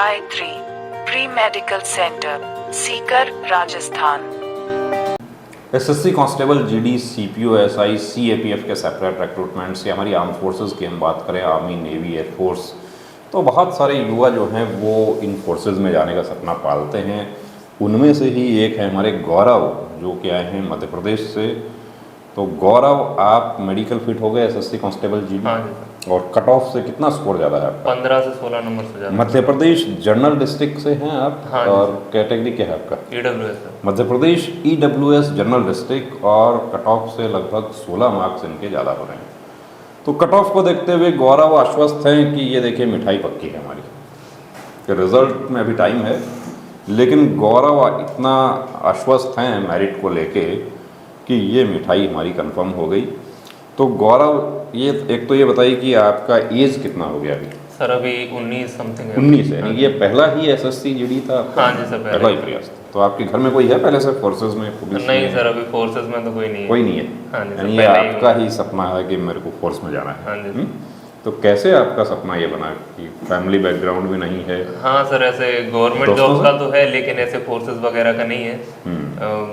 Gayatri pre medical centre Sikar Rajasthan. SSC constable, GD, CPO, SI, CAPF के separate recruitment से हमारी arm forces की हम बात करें, आर्मी, नेवी, एयरफोर्स, तो बहुत सारे युवा जो हैं वो इन फोर्सेस में जाने का सपना पालते हैं। उनमें से ही एक है हमारे गौरव, जो कि आए हैं मध्य प्रदेश से। तो गौरव, आप मेडिकल फिट हो गए एसएससी कांस्टेबल, जीडी? हाँ जी। और कट ऑफ से कितना स्कोर ज़्यादा है आपका? 15 से 16 नंबर से ज़्यादा। मध्य प्रदेश जनरल डिस्ट्रिक्ट से हैं आप? हाँ, और कैटेगरी क्या है आपका? EWS। Madhya Pradesh EWS general district, और कट ऑफ से लगभग 16 मार्क्स इनके ज़्यादा हो रहे हैं। तो कट ऑफ को देखते हुए गौरव आश्वस्त हैं कि ये देखिए मिठाई पक्की है हमारी, कि रिजल्ट में अभी टाइम है, लेकिन गौरव इतना आश्वस्त हैं मेरिट को लेके कि ये मिठाई हमारी कंफर्म हो गई। तो गौरव, ये एक तो ये बताइए कि आपका एज कितना हो गया अभी? सर अभी 19 समथिंग है। 19 है। ये पहला ही एसएससी जीडी था आपका? हाँ जी सर, पहला ही प्रयास था। तो आपके घर में कोई है पहले से फोर्सेज में, पुलिस नहीं में? सर, अभी फोर्सेज में तो कोई नहीं है। कोई नहीं है। हाँ जी सर, यानी ये पहले ही आपका ही सपना है कि मेरे को फोर्स में जाना है। हाँ जी। तो कैसे आपका सपना ये बना कि फैमिली बैकग्राउंड भी नहीं है? हाँ सर, ऐसे गवर्नमेंट जॉब का तो है, लेकिन ऐसे फोर्सेज वगैरह का नहीं है।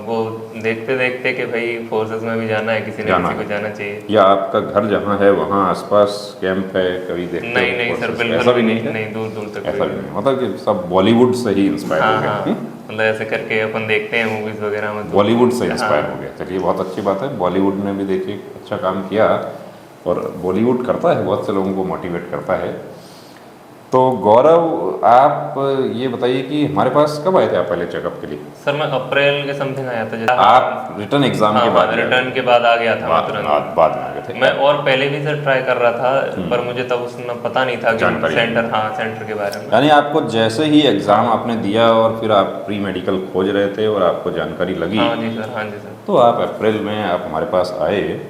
वो देखते देखते कि भाई फोर्सेज में भी जाना है, किसी न किसी को जाना चाहिए। या आपका घर जहाँ है वहाँ आसपास कैंप है, कभी देखते? नहीं सर, बिल्कुल ऐसा भी नहीं है? नहीं, दूर दूर तक ऐसा भी नहीं, मतलब कि सब बॉलीवुड से ही इंस्पायर हो गए? मतलब ऐसे करके अपन देखते हैं मूवीज वगैरह में, बॉलीवुड से इंस्पायर हो गया। चलिए, बहुत अच्छी बात है। बॉलीवुड ने भी देखिए अच्छा काम किया, और बॉलीवुड करता है, बहुत से लोगों को मोटिवेट करता है। तो गौरव, आप ये बताइए कि हमारे पास कब आए थे आप पहले चेकअप के लिए? सर मैं अप्रैल के समथिंग आया था। आप रिटर्न एग्जाम के बाद? रिटर्न के बाद आ गया था। बाद में आ गए थे? मैं और पहले भी सर ट्राई कर रहा था, पर मुझे तब उसमें पता नहीं था कि सेंटर के बारे में। यानी आपको जैसे ही एग्जाम आपने दिया और फिर आप प्री मेडिकल खोज रहे थे और आपको जानकारी लगी? हाँ जी सर, हाँ जी सर। तो आप अप्रैल में आप हमारे पास आए।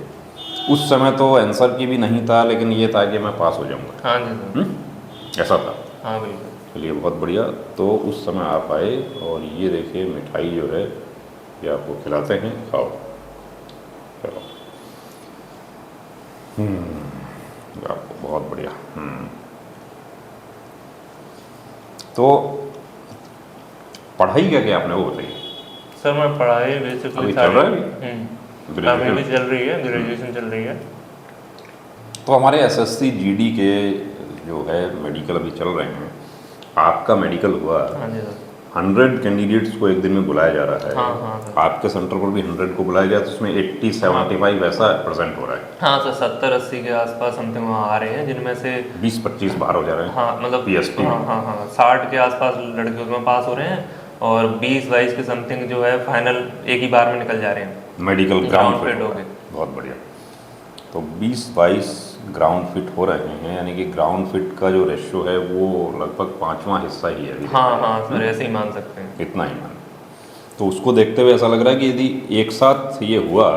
उस समय तो आंसर की भी नहीं था, लेकिन ये था कि मैं पास हो जाऊंगा। हाँ जी सर। ऐसा था? हाँ बिल्कुल। चलिए, बहुत बढ़िया। तो उस समय आप आए, और ये देखिए मिठाई जो है ये आपको खिलाते हैं, खाओ। चलो, आपको बहुत बढ़िया। तो पढ़ाई क्या क्या आपने, वो बताइए। सर मैं पढ़ाई बेसिकली अभी चल रहा है? भी चल रही है, ग्रेजुएशन चल रही है। तो हमारे एसएससी जीडी के जो है मेडिकल अभी चल रहे हैं। आपका मेडिकल हुआ। हाँ जी सर। 100 कैंडिडेट्स को एक दिन में बुलाया जा रहा है। हाँ सर। आपके सेंटर पर भी 100 को बुलाया गया, तो उसमें 80-75 ऐसा प्रेजेंट हो रहा है? हाँ सर, 70-80 के आसपास समथिंग वहाँ आ रहे हैं, जिनमें से 20-25 बाहर हो जा रहे हैं। हाँ मतलब PST में। हाँ 60 के आसपास लड़के उसमें पास हो रहे हैं, और 20-22 के समथिंग जो है फाइनल एक ही बार में निकल जा रहे हैं, मेडिकल ग्राउंड फिट हो गए। बहुत बढ़िया। तो 20-22 ग्राउंड फिट हो रहे हैं, यानी कि ग्राउंड फिट का जो रेशियो है वो लगभग 5वां हिस्सा ही है अभी। हाँ सर, ऐसे ही मान सकते हैं। इतना ही मान। तो उसको देखते हुए ऐसा लग रहा है कि यदि एक साथ ये हुआ,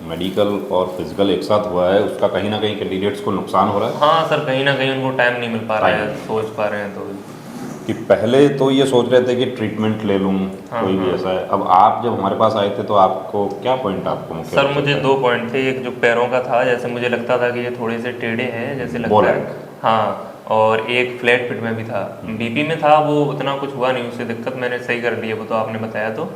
मेडिकल और फिजिकल एक साथ हुआ है, उसका कहीं ना कहीं कैंडिडेट्स को नुकसान हो रहा है। हाँ सर, कहीं ना कहीं उनको टाइम नहीं मिल पा रहा है, सोच पा रहे हैं तो कि पहले तो ये सोच रहे थे कि ट्रीटमेंट ले लूँ, कोई भी ऐसा है। अब आप जब हमारे पास आए थे तो आपको क्या पॉइंट आपको मुख्य? सर मुझे 2 पॉइंट थे। एक जो पैरों का था, जैसे मुझे लगता था कि ये थोड़े से टेढ़े हैं जैसे लगता है। हाँ, और एक फ्लैट फिट में भी था। बीपी में था, वो उतना कुछ हुआ नहीं, उससे दिक्कत मैंने सही कर दी है, वो तो आपने बताया। तो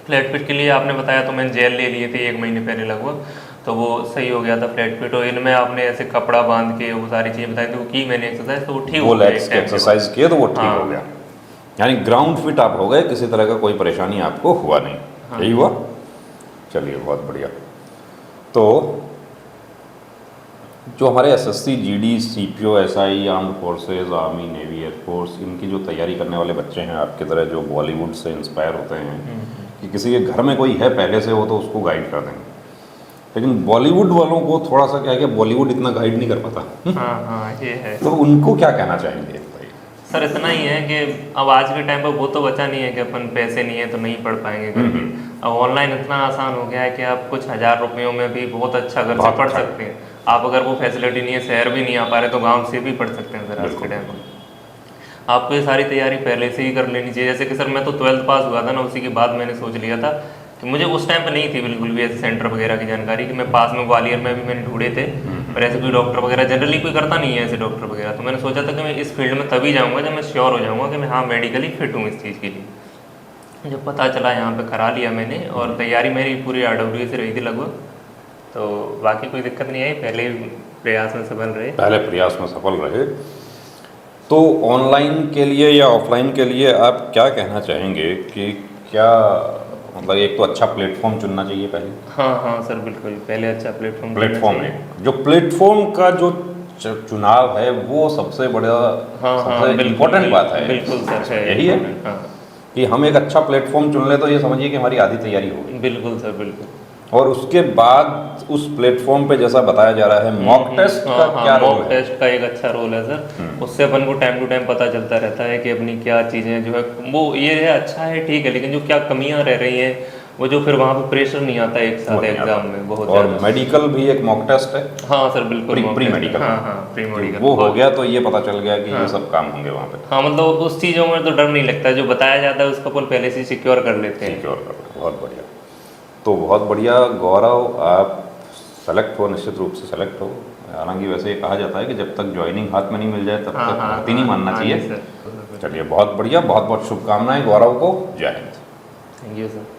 फ्लैट फिट के लिए आपने बताया तो मैंने जेल ले लिए थे 1 महीने पहले लगभग, तो वो सही हो गया था फ्लैट फिट। और इनमें आपने ऐसे कपड़ा बांध के वो सारी चीज़ें बताई, तो वो की मैंने एक्सरसाइज, तो वो ठीक हो गया। एक्सरसाइज किए तो वो ठीक हो गया। यानी ग्राउंड फिट आप हो गए, किसी तरह का कोई परेशानी आपको हुआ नहीं। यही हुआ? चलिए, बहुत बढ़िया। तो जो हमारे SSC GD, CPO, SI, armed forces, army, navy, air force, इनकी जो तैयारी करने वाले बच्चे हैं आपकी तरह, जो बॉलीवुड से इंस्पायर होते हैं कि किसी के घर में कोई है पहले से, वो तो उसको गाइड कर देंगे, लेकिन बॉलीवुड वालों को थोड़ा सा क्या है कि बॉलीवुड इतना गाइड नहीं कर पाता। हाँ ये है। तो उनको क्या कहना चाहेंगे? सर इतना ही है कि अब आज के टाइम पर वो तो बचा नहीं है कि अपन पैसे नहीं है तो नहीं पढ़ पाएंगे करके। अब ऑनलाइन इतना आसान हो गया है कि आप कुछ 1000 रुपयों में भी बहुत अच्छा घर से पढ़ सकते हैं। आप अगर वो फैसिलिटी नहीं है, शहर भी नहीं आ पा रहे, तो गांव से भी पढ़ सकते हैं सर आज के टाइम में। आपको ये सारी तैयारी पहले से ही कर लेनी चाहिए। जैसे कि सर मैं तो 12th पास हुआ था ना, उसी के बाद मैंने सोच लिया था कि मुझे उस टाइम पे नहीं थी बिल्कुल भी ऐसे सेंटर वगैरह की जानकारी, कि मैं पास में ग्वालियर में भी मैंने ढूंढे थे, और ऐसे कोई डॉक्टर वगैरह जनरली कोई करता नहीं है ऐसे डॉक्टर वगैरह, तो मैंने सोचा था कि मैं इस फील्ड में तभी जाऊँगा जब मैं श्योर हो जाऊँगा कि मैं हाँ मेडिकली फिट हूँ इस चीज़ के लिए। जब पता चला यहाँ पे करा लिया मैंने, और तैयारी मेरी पूरी RWA से रही थी लगभग, तो बाकी कोई दिक्कत नहीं आई, पहले ही प्रयास में सफल रहे। पहले प्रयास में सफल रहे। तो ऑनलाइन के लिए या ऑफलाइन के लिए आप क्या कहना चाहेंगे कि क्या मतलब एक तो अच्छा प्लेटफॉर्म चुनना चाहिए पहले? हाँ सर बिल्कुल, पहले अच्छा प्लेटफॉर्म है, जो प्लेटफॉर्म का जो चुनाव है वो सबसे बड़ा सबसे इम्पोर्टेंट बात है। बिल्कुल सर है, यही है कि हम एक अच्छा प्लेटफॉर्म चुन ले तो ये समझिए कि हमारी आधी तैयारी होगी। बिल्कुल सर बिल्कुल। और उसके बाद उस प्लेटफॉर्म पे जैसा बताया जा रहा है मॉक टेस्ट का क्या रोल है? मॉक टेस्ट का एक अच्छा रोल है सर, उससे अपन को टाइम टू टाइम पता चलता रहता है कि अपनी क्या चीज़ें जो है वो ये है अच्छा है ठीक है, लेकिन जो क्या कमियां रह रही हैं वो जो फिर वहाँ पे प्रेशर नहीं आता एक साथ एग्जाम में बहुत। और मेडिकल भी एक मॉक टेस्ट है। हाँ सर बिल्कुल, प्री मेडिकल। हाँ प्री मेडिकल वो हो गया तो ये पता चल गया कि ये सब काम होंगे वहाँ पे। हाँ मतलब उस चीज़ों में तो डर नहीं लगता, जो बताया जाता है उसको अपन पहले से सिक्योर कर लेते हैं। सिक्योर कर, बहुत बढ़िया। तो बहुत बढ़िया गौरव, आप सेलेक्ट हो, निश्चित रूप से सेलेक्ट हो। हालांकि वैसे ये कहा जाता है कि जब तक ज्वाइनिंग हाथ में नहीं मिल जाए तब तक भर्ती नहीं मानना चाहिए। चलिए बहुत बढ़िया, बहुत बहुत शुभकामनाएं गौरव को। जय हिंद। Thank you sir.